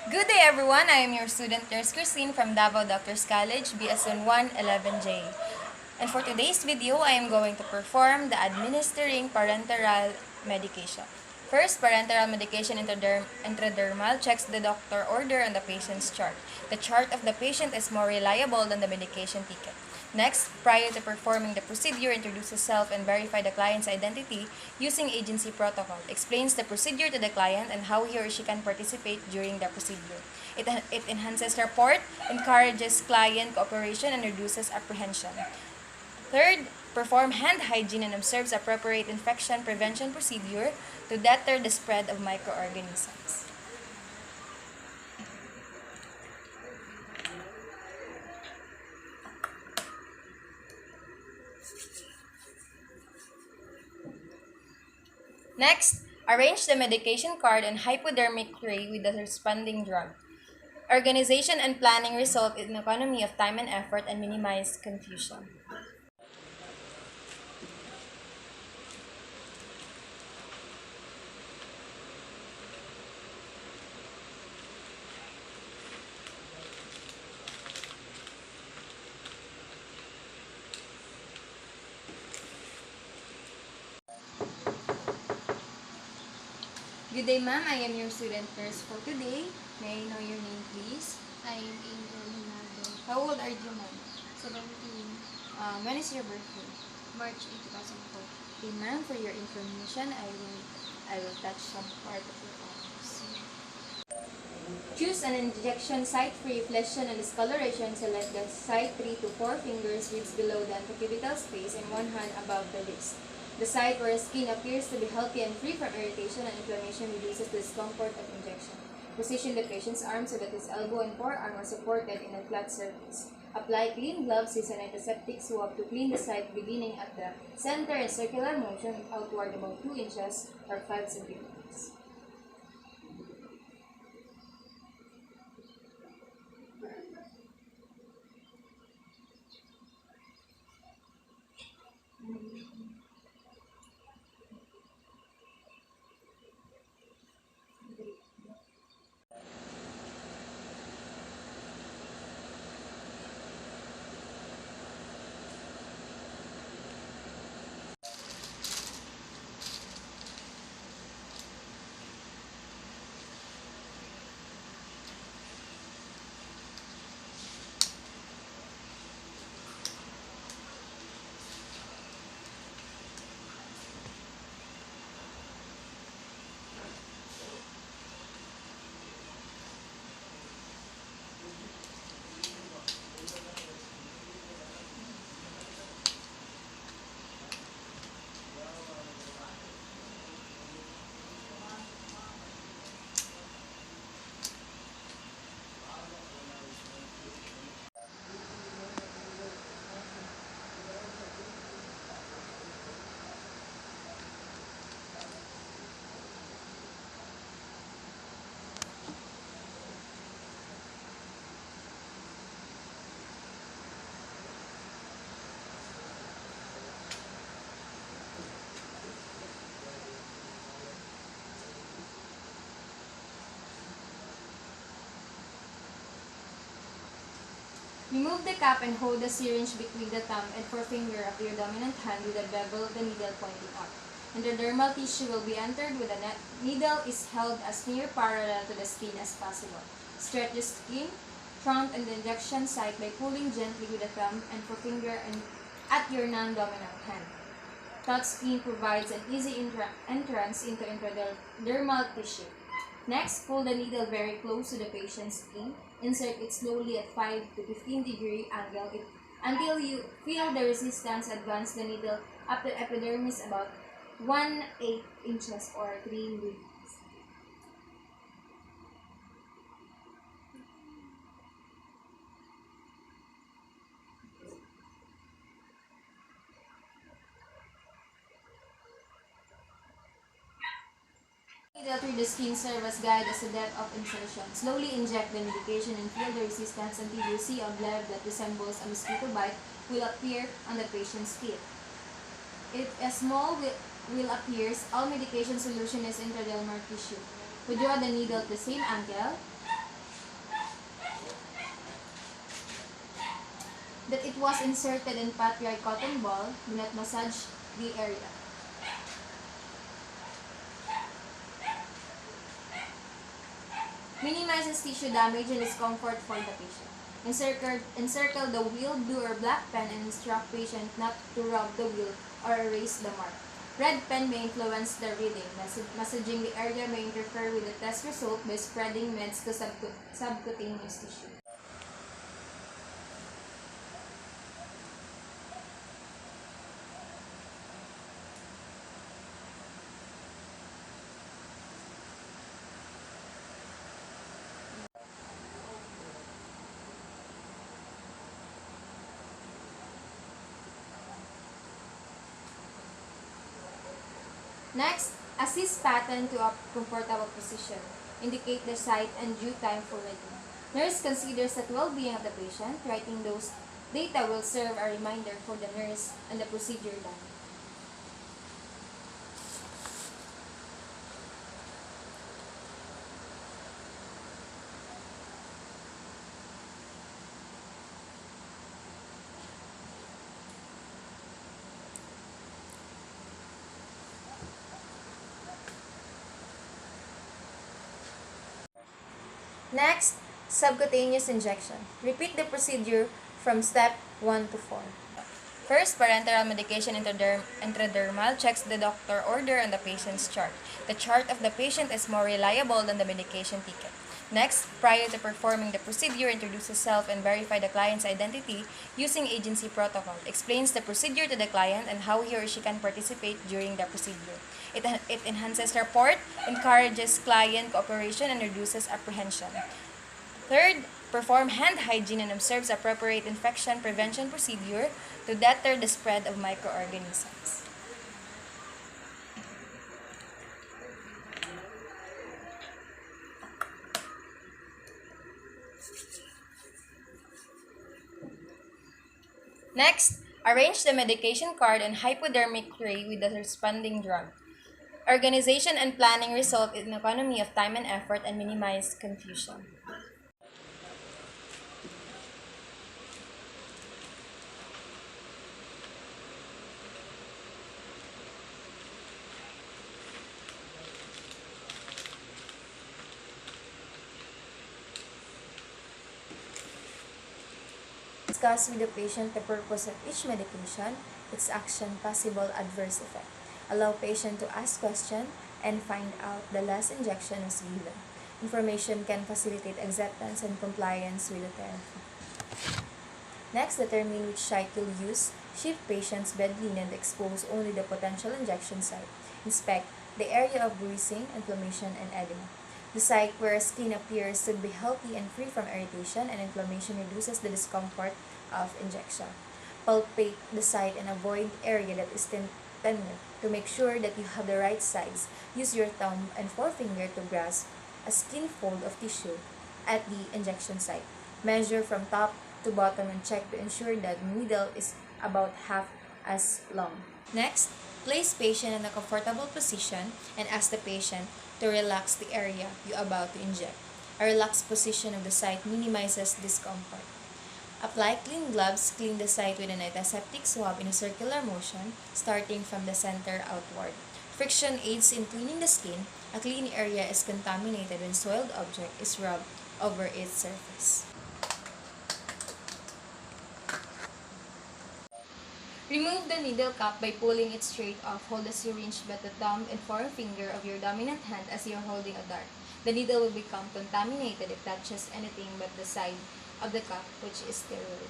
Good day everyone, I am your student nurse Christine from Davao Doctors College, BSN 111J. And for today's video, I am going to perform the administering parenteral medication. First, parenteral medication intradermal checks the doctor order on the patient's chart. The chart of the patient is more reliable than the medication ticket. Next, prior to performing the procedure, introduces self and verify the client's identity using agency protocol. Explains the procedure to the client and how he or she can participate during the procedure. It enhances rapport, encourages client cooperation, and reduces apprehension. Third, perform hand hygiene and observes appropriate infection prevention procedure to deter the spread of microorganisms. Next, arrange the medication card and hypodermic tray with the responding drug. Organization and planning result in economy of time and effort and minimize confusion. Good day, ma'am. I am your student nurse for today. May I know your name, please? I am Angel Hinaldo, How old are you, ma'am? 17, When is your birthday? March 8, 2004. Okay, ma'am. For your information, I will touch some part of your arms. Choose an injection site-free flexion and discoloration. Select the site 3 to 4 fingers widths below the antecubital space and one hand above the wrist. The site where skin appears to be healthy and free from irritation and inflammation reduces the discomfort of injection. Position the patient's arm so that his elbow and forearm are supported in a flat surface. Apply clean gloves, use an antiseptic swab to clean the site beginning at the center in circular motion outward about 2 inches or 5 centimeters. Remove the cap and hold the syringe between the thumb and forefinger of your dominant hand with the bevel of the needle pointing up. Intradermal tissue will be entered with the needle is held as near parallel to the skin as possible. Stretch the skin front and the injection site by pulling gently with the thumb and forefinger and at your non-dominant hand. Touch skin provides an easy entrance into intradermal tissue. Next, pull the needle very close to the patient's skin. Insert it slowly at 5 to 15-degree angle until you feel the resistance. Advance the needle up the epidermis about 1/8 inches or 3 millimeters. Needle through the skin serve as guide as the depth of insertion. Slowly inject the medication and feel the resistance until you see a bleb that resembles a mosquito bite will appear on the patient's skin. If a small will appears, all medication solution is intradermal tissue. Withdraw the needle at the same angle that it was inserted in patriotic cotton ball. Do not massage the area. Minimizes tissue damage and discomfort for the patient. Encircle the wheel, blue or black pen and instruct patient not to rub the wheel or erase the mark. Red pen may influence the reading. Massaging the area may interfere with the test result by spreading meds to subcutaneous tissue. Next, assist patient to a comfortable position. Indicate the site and due time for reading. Nurse considers the well-being of the patient. Writing those data will serve a reminder for the nurse and the procedure done. Next, subcutaneous injection. Repeat the procedure from step 1 to 4. First, parenteral medication intradermal checks the doctor order on the patient's chart. The chart of the patient is more reliable than the medication ticket. Next, prior to performing the procedure, introduces self and verify the client's identity using agency protocol. Explains the procedure to the client and how he or she can participate during the procedure. It enhances rapport, encourages client cooperation, and reduces apprehension. Third, perform hand hygiene and observes appropriate infection prevention procedure to deter the spread of microorganisms. Next, arrange the medication card on hypodermic tray with the responding drug. Organization and planning result in economy of time and effort and minimize confusion. Discuss with the patient the purpose of each medication, its action, possible adverse effect. Allow patient to ask questions and find out the last injection was given. Information can facilitate acceptance and compliance with the therapy. Next, determine which site you'll use. Shift patient's bed linen to expose only the potential injection site. Inspect the area of bruising, inflammation, and edema. The site where skin appears should be healthy and free from irritation, and inflammation reduces the discomfort of injection. Palpate the site and avoid area that is tender. To make sure that you have the right size, use your thumb and forefinger to grasp a skin fold of tissue at the injection site. Measure from top to bottom and check to ensure that the needle is about half as long. Next, place patient in a comfortable position and ask the patient to relax the area you're about to inject. A relaxed position of the site minimizes discomfort. Apply clean gloves. Clean the site with an antiseptic swab in a circular motion, starting from the center outward. Friction aids in cleaning the skin. A clean area is contaminated when soiled object is rubbed over its surface. Remove the needle cap by pulling it straight off. Hold the syringe by the thumb and forefinger of your dominant hand as you're holding a dart. The needle will become contaminated if it touches anything but the side of the cup, which is sterile.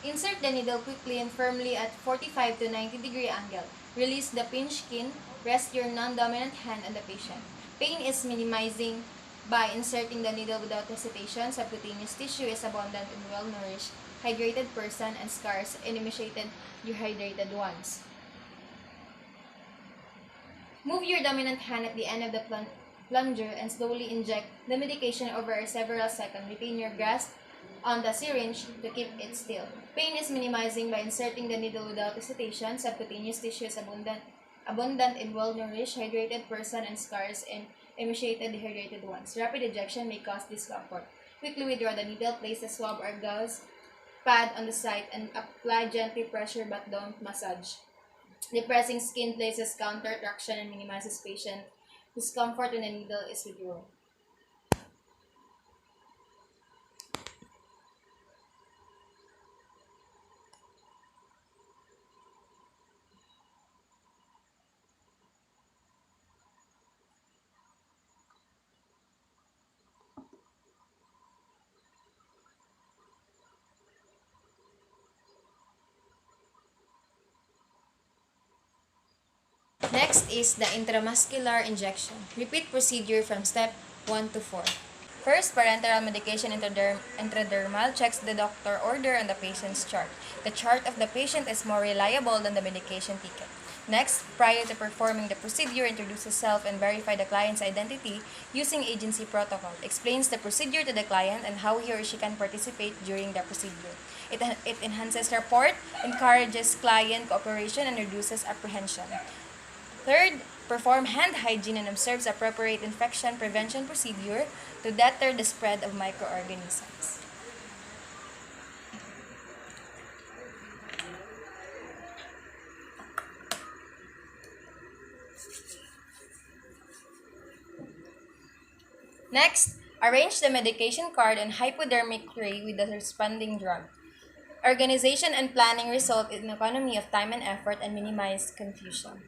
Insert the needle quickly and firmly at 45 to 90-degree angle. Release the pinched skin. Rest your non-dominant hand on the patient. Pain is minimizing by inserting the needle without hesitation. Subcutaneous tissue is abundant in well-nourished, hydrated person and scarce, inemaciated, dehydrated ones. Move your dominant hand at the end of the plunger and slowly inject the medication over several seconds. Retain your grasp on the syringe to keep it still. Pain is minimizing by inserting the needle without hesitation. Subcutaneous tissue is abundant in well-nourished, hydrated person and scarce in emaciated, dehydrated ones. Rapid injection may cause discomfort. Quickly withdraw the needle, place the swab or gauze pad on the site and apply gently pressure but don't massage. Depressing skin places counter traction and minimizes patient discomfort when the needle is withdrawn. Next is the intramuscular injection. Repeat procedure from step 1 to 4. First, parenteral medication intradermal checks the doctor order on the patient's chart. The chart of the patient is more reliable than the medication ticket. Next, prior to performing the procedure, introduce yourself and verify the client's identity using agency protocol. Explains the procedure to the client and how he or she can participate during the procedure. It enhances rapport, encourages client cooperation, and reduces apprehension. Third, perform hand hygiene and observes appropriate infection prevention procedure to deter the spread of microorganisms. Next, arrange the medication card and hypodermic tray with the responding drug. Organization and planning result in economy of time and effort and minimize confusion.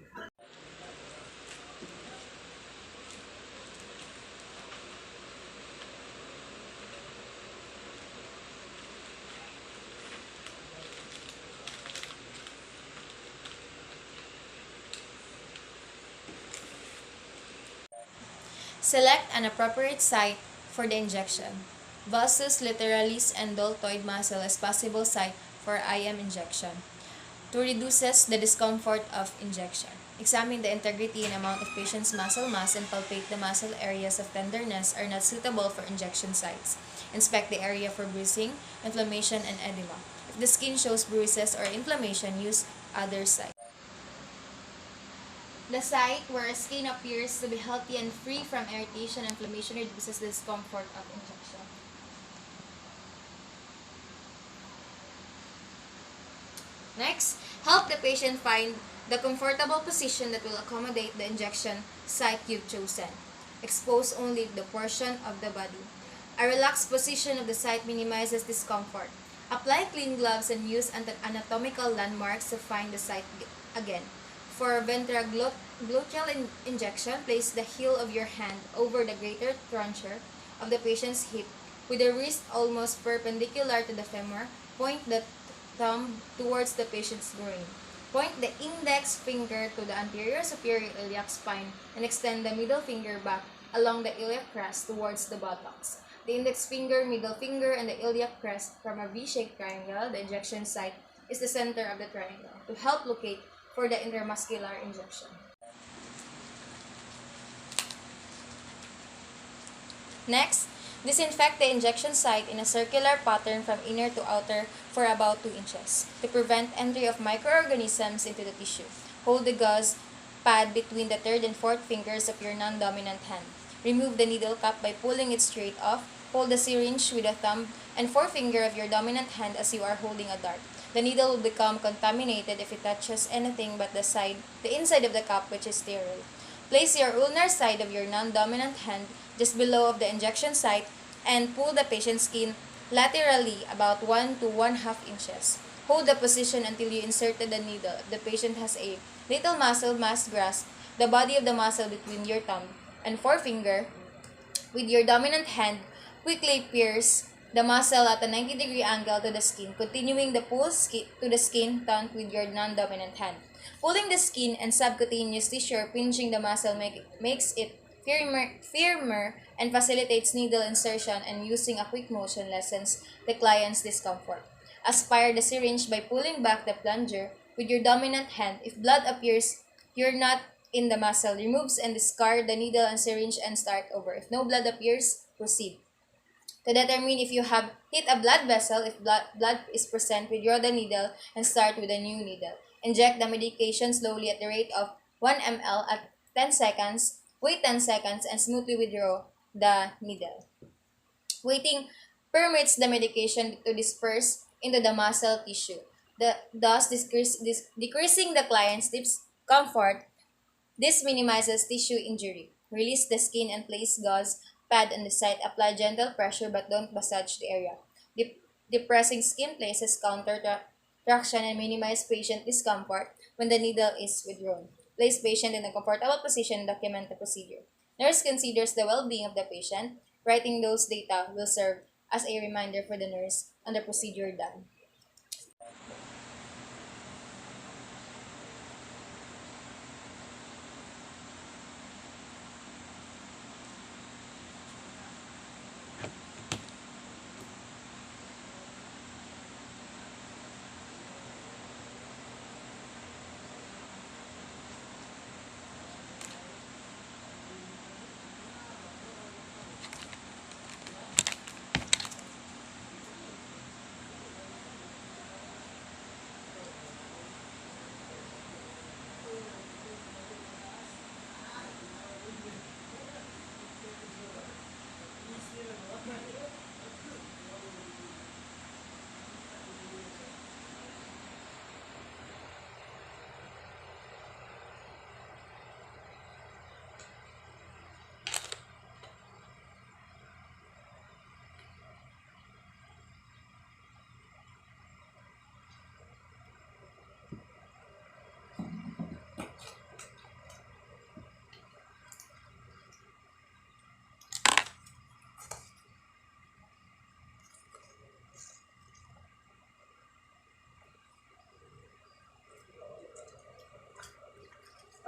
Select an appropriate site for the injection. Vastus lateralis and deltoid muscle as possible site for IM injection to reduces the discomfort of injection. Examine the integrity and amount of patient's muscle mass and palpate the muscle areas of tenderness are not suitable for injection sites. Inspect the area for bruising, inflammation, and edema. If the skin shows bruises or inflammation, use other site. The site where skin appears to be healthy and free from irritation and inflammation reduces the discomfort of injection. Next, help the patient find the comfortable position that will accommodate the injection site you've chosen. Expose only the portion of the body. A relaxed position of the site minimizes discomfort. Apply clean gloves and use anatomical landmarks to find the site again. For ventrogluteal injection, place the heel of your hand over the greater truncheon of the patient's hip with the wrist almost perpendicular to the femur. Point the thumb towards the patient's groin. Point the index finger to the anterior superior iliac spine and extend the middle finger back along the iliac crest towards the buttocks. The index finger, middle finger, and the iliac crest form a V-shaped triangle. The injection site is the center of the triangle to help locate for the intramuscular injection. Next, disinfect the injection site in a circular pattern from inner to outer for about 2 inches to prevent entry of microorganisms into the tissue. Hold the gauze pad between the third and fourth fingers of your non-dominant hand. Remove the needle cap by pulling it straight off. Hold the syringe with the thumb and forefinger of your dominant hand as you are holding a dart. The needle will become contaminated if it touches anything but the inside of the cup, which is sterile. Place your ulnar side of your non-dominant hand just below of the injection site and pull the patient's skin laterally about 1 to 1/2 inches. Hold the position until you inserted the needle. If the patient has a little muscle mass, grasp the body of the muscle between your thumb and forefinger with your dominant hand. Quickly pierce the muscle at a 90-degree angle to the skin, continuing the pull to the skin turned with your non-dominant hand. Pulling the skin and subcutaneous tissue or pinching the muscle makes it firmer and facilitates needle insertion, and using a quick motion lessens the client's discomfort. Aspire the syringe by pulling back the plunger with your dominant hand. If blood appears you're not in the muscle, removes and discard the needle and syringe and start over. If no blood appears, proceed. To determine if you have hit a blood vessel, if blood is present, withdraw the needle and start with a new needle. Inject the medication slowly at the rate of 1 ml at 10 seconds. Wait 10 seconds and smoothly withdraw the needle. Waiting permits the medication to disperse into the muscle tissue, thus decreasing the client's discomfort. This minimizes tissue injury. Release the skin and place gauze pad on the site. Apply gentle pressure but don't massage the area. Depressing skin places counter traction and minimize patient discomfort when the needle is withdrawn. Place patient in a comfortable position and document the procedure. Nurse considers the well-being of the patient. Writing those data will serve as a reminder for the nurse on the procedure done.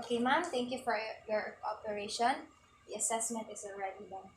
Okay, ma'am, thank you for your cooperation. The assessment is already done.